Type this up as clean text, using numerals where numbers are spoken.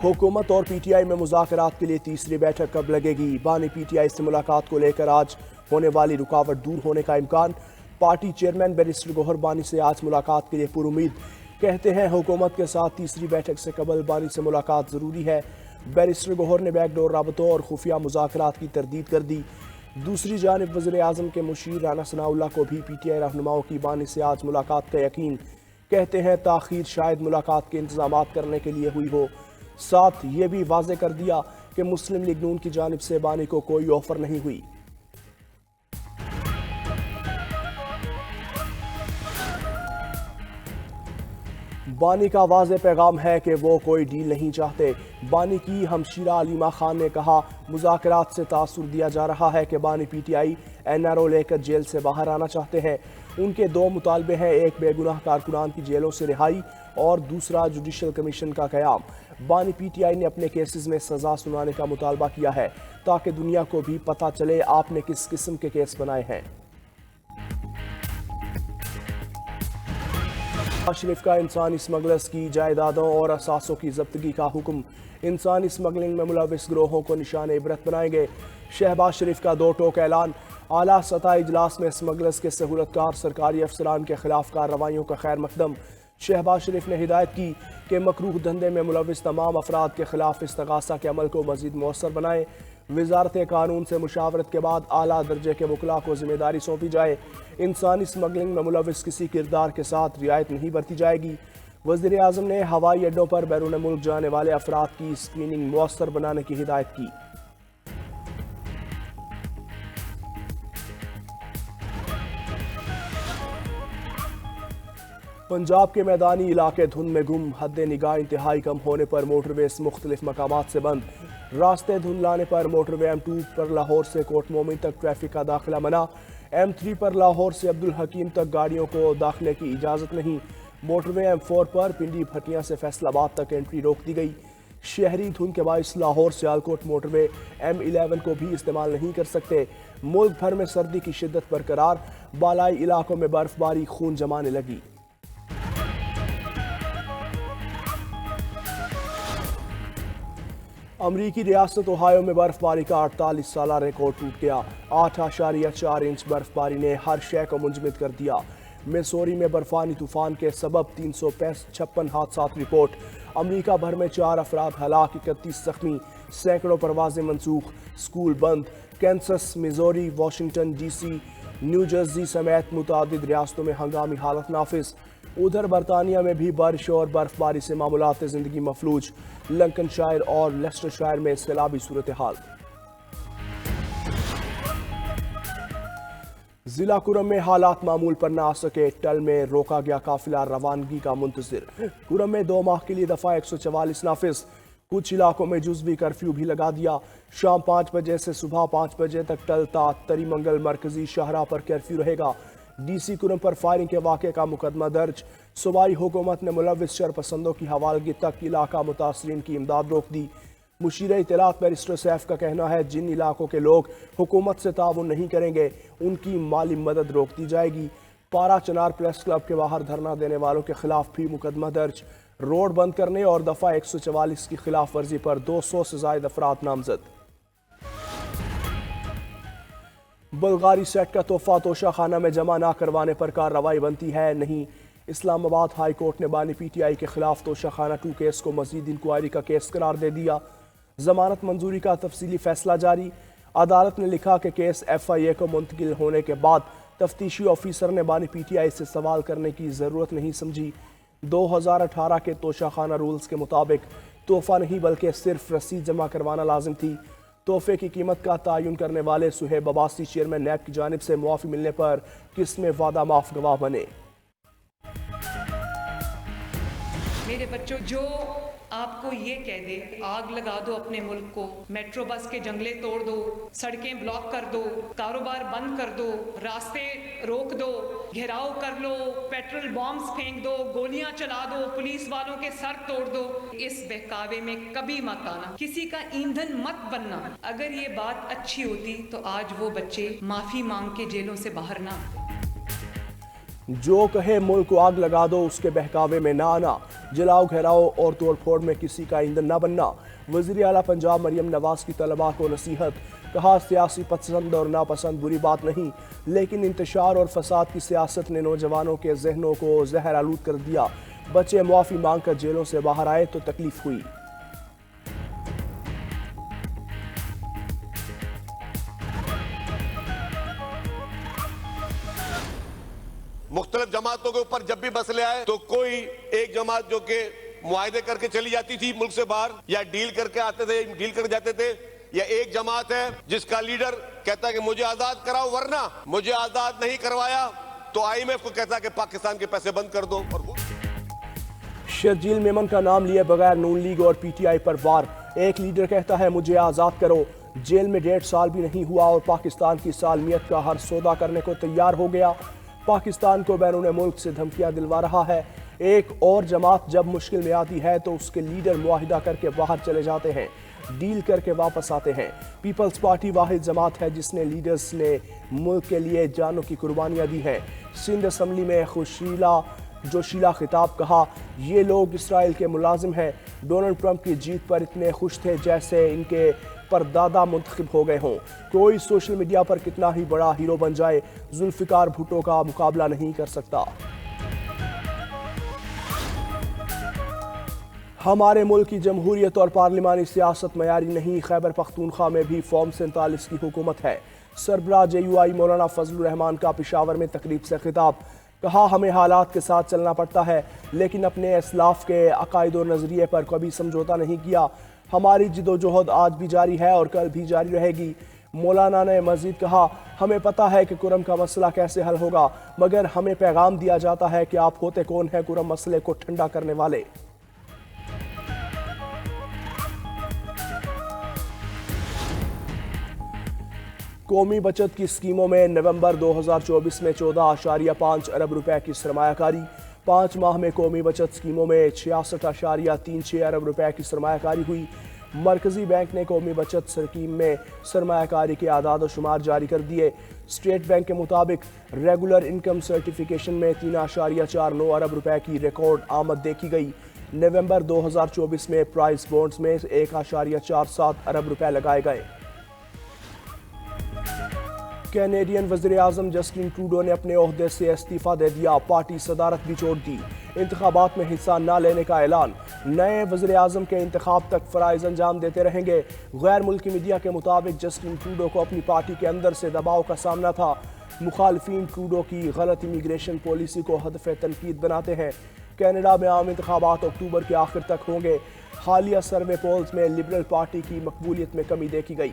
हुकूमत और पीटीआई में मुज़ाकरात के लिए तीसरी बैठक कब लगेगी? बानी पीटीआई से मुलाकात को लेकर आज होने वाली रुकावट दूर होने का इम्कान। पार्टी चेयरमैन बैरिस्टर गौहर बानी से आज मुलाकात के लिए पुरुमीद। कहते हैं हुकूमत के साथ तीसरी बैठक से कबल बानी से मुलाकात ज़रूरी है। बैरिस्टर गौहर ने बैकडोर राबतों और खुफिया मुज़ाकरात की तरदीद कर दी। दूसरी जानिब वज़ीर आज़म के मुशीर राना सनाउल्लाह को भी पीटीआई रहनुमाओं की बानी से आज मुलाकात का यकीन। कहते हैं ताख़ीर शायद मुलाकात के इंतज़ामात करने के लिए हुई हो। साथ ये भी वाज़े कर दिया कि मुस्लिम लीग नून की जानिब से बानी को कोई ऑफर नहीं हुई। बानी का वाज़े पैगाम है कि वो कोई डील नहीं चाहते। बानी की हमशीरा अलीमा खान ने कहा, मुज़ाकरात से तासुर दिया जा रहा है कि बानी पीटीआई एनआरओ लेकर जेल से बाहर आना चाहते हैं। उनके दो मुतालबे हैं, एक बेगुनाह कारकुनान की जेलों से रिहाई और दूसरा जुडिशल कमीशन का क़याम। बानी पीटीआई ने अपने केसेस में सज़ा सुनाने का मुतालबा किया है ताकि दुनिया को भी पता चले आपने किस किस्म के केस बनाए हैं। शरीफ का इंसानी स्मगलर्स की जायदादों और असासों की जब्तगी का हुक्म। इंसानी स्मगलिंग में मुलविस ग्रोहों को निशान इबरत बनाएंगे। शहबाज शरीफ का दो टोक ऐलान। आला सतह इजलास में स्मगलर्स के सहूलतकार सरकारी अफसरान के खिलाफ कार्रवाइयों का खैर मकदम। शहबाज शरीफ ने हिदायत की कि मकरूह धंधे में मुलविस तमाम अफराद के खिलाफ इस्तगासा के अमल को मजीद मौसर बनाए। वजारत कानून से मुशावरत के बाद आला दर्जे के वकला को जिम्मेदारी सौंपी जाए। इंसानी स्मगलिंग में मुलविस किसी किरदार के साथ रियायत नहीं बरती जाएगी। वज़ीर आज़म ने हवाई अड्डों पर बैरून मुल्क जाने वाले अफराद की स्क्रीनिंग मौसर बनाने की हिदायत की। पंजाब के मैदानी इलाके धुंध में गुम। हद निगाह इंतहाई कम होने पर मोटरवेज मुख्तलिफ मकामात से बंद। रास्ते धुंधलाने पर मोटरवे M2 पर लाहौर से कोट मोमिन तक ट्रैफिक का दाखिला मना। M3 पर लाहौर से अब्दुल हकीम तक गाड़ियों को दाखिले की इजाज़त नहीं। मोटरवे M4 पर पिंडी भटिया से फैसलाबाद तक एंट्री रोक दी गई। शहरी धुंध के बाइस लाहौर सियालकोट मोटरवे M11 को भी इस्तेमाल नहीं कर सकते। मुल्क भर में सर्दी की शिद्दत बरकरार। बालाई इलाकों में बर्फबारी खून जमाने लगी। अमरीकी रियासत ओहायो में बर्फबारी का 48 साला रिकॉर्ड टूट गया। 8.4 इंच बर्फबारी ने हर शय को मुंजमद कर दिया। मिसौरी में बर्फानी तूफान के सबब 356 हादसात रिपोर्ट। अमरीका भर में 4 अफराद हलाक, 31 जख्मी, सैकड़ों परवाजें मनसूख, स्कूल बंद। Kansas, Missouri, Washington DC, new Jersey समेत मुतादिद रियासतों में हंगामी हालत नाफिज। उधर बरतानिया में भी बारिश और बर्फबारी से मामूलात जिंदगी मफलूज। लंकनशायर और लेस्टरशायर में सैलाबी सूरत हाल। जिला कुरम में हालात मामूल पर न आ सके। टल में रोका गया काफिला रवानगी का मुंतजिर। कुरम में 2 माह के लिए दफा 144 नाफिज। कुछ इलाकों में जुज़वी कर्फ्यू भी लगा दिया। शाम 5 बजे से सुबह 5 बजे तक टलता तरीमंगल मरकजी शाहरा पर कर्फ्यू रहेगा। DC कुरम पर फायरिंग के वाक़े का मुकदमा दर्ज। सूबाई हुकूमत ने मुलविस शरपसंदों की हवालगी तक इलाका मुतासरीन की इमदाद रोक दी। मुशीर इत्तलात बैरिस्टर सैफ का कहना है, जिन इलाकों के लोग हुकूमत से ताउन नहीं करेंगे उनकी माली मदद रोक दी जाएगी। पारा चनार प्रेस क्लब के बाहर धरना देने वालों के खिलाफ भी मुकदमा दर्ज। रोड बंद करने और दफा 144 की खिलाफ वर्जी पर 200 से जायद अफराद नामजद। बुल्गारी सेट का तोहफा तोशाखाना में जमा ना करवाने पर कार्रवाई बनती है नहीं। इस्लामाबाद हाई कोर्ट ने बानी पीटीआई के खिलाफ तोशाखाना 2 केस को मजीद इंक्वायरी का केस करार दे दिया। जमानत मंजूरी का तफसीली फैसला जारी। अदालत ने लिखा कि केस FIA को मुंतकिल होने के बाद तफ्तीशी ऑफिसर ने बानी पीटीआई से सवाल करने की ज़रूरत नहीं समझी। 2018 के तोशाखाना रूल्स के मुताबिक तोहफा नहीं बल्कि सिर्फ रसीद जमा करवाना लाजिम थी। तोहफे की कीमत का तयन करने वाले सुहेब अब्बासी चेयरमैन नैब की जानिब से मुआफ़ी मिलने पर किस्में वादा माफ गवाह बने। मेरे बच्चों, जो आपको ये कह दे आग लगा दो अपने मुल्क को, मेट्रो बस के जंगले तोड़ दो, सड़कें ब्लॉक कर दो, कारोबार बंद कर दो, रास्ते रोक दो, घेराव कर लो, पेट्रोल बॉम्ब्स फेंक दो, गोलियां चला दो, पुलिस वालों के सर तोड़ दो, इस बहकावे में कभी मत आना, किसी का ईंधन मत बनना। अगर ये बात अच्छी होती तो आज वो बच्चे माफी मांग के जेलों से बाहर ना आते। جو کہے ملک کو آگ لگا دو اس کے بہکاوے میں نہ آنا، جلاؤ گھیراؤ اور توڑ پھوڑ میں کسی کا ایندھن نہ بننا۔ وزیر اعلیٰ پنجاب مریم نواز کی طلباء کو نصیحت، کہا سیاسی پسند اور ناپسند بری بات نہیں، لیکن انتشار اور فساد کی سیاست نے نوجوانوں کے ذہنوں کو زہر آلود کر دیا۔ بچے معافی مانگ کر جیلوں سے باہر آئے تو تکلیف ہوئی۔ مختلف جماعتوں کے اوپر جب بھی مسئلے آئے تو کوئی ایک جماعت جو کہ معاہدے کر کے چلی جاتی تھی ملک سے باہر، یا ڈیل کر کے آتے تھے، ڈیل کر جاتے تھے، یا ایک جماعت ہے جس کا لیڈر کہتا ہے کہ مجھے آزاد کراؤ، ورنہ مجھے آزاد نہیں کروایا تو IMF کو کہتا ہے کہ پاکستان کے پیسے بند کر دو۔ اور وہ شرجیل میمن کا نام لیے بغیر نون لیگ اور PTI پر وار، ایک لیڈر کہتا ہے مجھے آزاد کرو، جیل میں 1.5 سال بھی نہیں ہوا اور پاکستان کی سالمیت کا ہر سودا کرنے کو تیار ہو گیا۔ پاکستان کو بیرون ملک سے دھمکیاں دلوا رہا ہے۔ ایک اور جماعت جب مشکل میں آتی ہے تو اس کے لیڈر معاہدہ کر کے باہر چلے جاتے ہیں، ڈیل کر کے واپس آتے ہیں۔ پیپلز پارٹی واحد جماعت ہے جس نے لیڈرز نے ملک کے لیے جانوں کی قربانیاں دی ہیں۔ سندھ اسمبلی میں جوشیلا خطاب، کہا یہ لوگ اسرائیل کے ملازم ہیں، ڈونلڈ ٹرمپ کی جیت پر اتنے خوش تھے جیسے ان کے پردادا منتخب ہو گئے ہوں۔ کوئی سوشل میڈیا پر کتنا ہی بڑا ہیرو بن جائے، ذوالفقار بھٹو کا مقابلہ نہیں کر سکتا۔ ہمارے ملک کی جمہوریت اور پارلیمانی سیاست معیاری نہیں، خیبر پختونخوا میں بھی فارم 47 کی حکومت ہے۔ سربراہ JUI مولانا فضل الرحمان کا پشاور میں تقریب سے خطاب، کہا ہمیں حالات کے ساتھ چلنا پڑتا ہے لیکن اپنے اسلاف کے عقائد و نظریے پر کبھی سمجھوتا نہیں کیا۔ ہماری جدوجہد آج بھی جاری ہے اور کل بھی جاری رہے گی۔ مولانا نے مزید کہا ہمیں پتہ ہے کہ کرم کا مسئلہ کیسے حل ہوگا، مگر ہمیں پیغام دیا جاتا ہے کہ آپ ہوتے کون ہیں کرم مسئلے کو ٹھنڈا کرنے والے۔ قومی بچت کی اسکیموں میں نومبر 2024 میں 14.5 ارب روپے کی سرمایہ کاری، 5 ماہ میں قومی بچت اسکیموں میں 66.36 ارب روپے کی سرمایہ کاری ہوئی۔ مرکزی بینک نے قومی بچت اسکیم میں سرمایہ کاری کے اعداد و شمار جاری کر دیے۔ اسٹیٹ بینک کے مطابق ریگولر انکم سرٹیفکیشن میں 3.49 ارب روپے کی ریکارڈ آمد دیکھی گئی۔ نومبر 2024 میں پرائز بونڈز میں 1.47 ارب روپے لگائے گئے۔ کینیڈین وزیر اعظم جسٹن ٹروڈو نے اپنے عہدے سے استعفیٰ دے دیا، پارٹی صدارت بھی چھوڑ دی، انتخابات میں حصہ نہ لینے کا اعلان۔ نئے وزیر اعظم کے انتخاب تک فرائض انجام دیتے رہیں گے۔ غیر ملکی میڈیا کے مطابق جسٹن ٹروڈو کو اپنی پارٹی کے اندر سے دباؤ کا سامنا تھا۔ مخالفین ٹروڈو کی غلط امیگریشن پالیسی کو ہدف تنقید بناتے ہیں۔ کینیڈا میں عام انتخابات اکتوبر کے آخر تک ہوں گے۔ حالیہ سروے پولز میں لبرل پارٹی کی مقبولیت میں کمی دیکھی گئی۔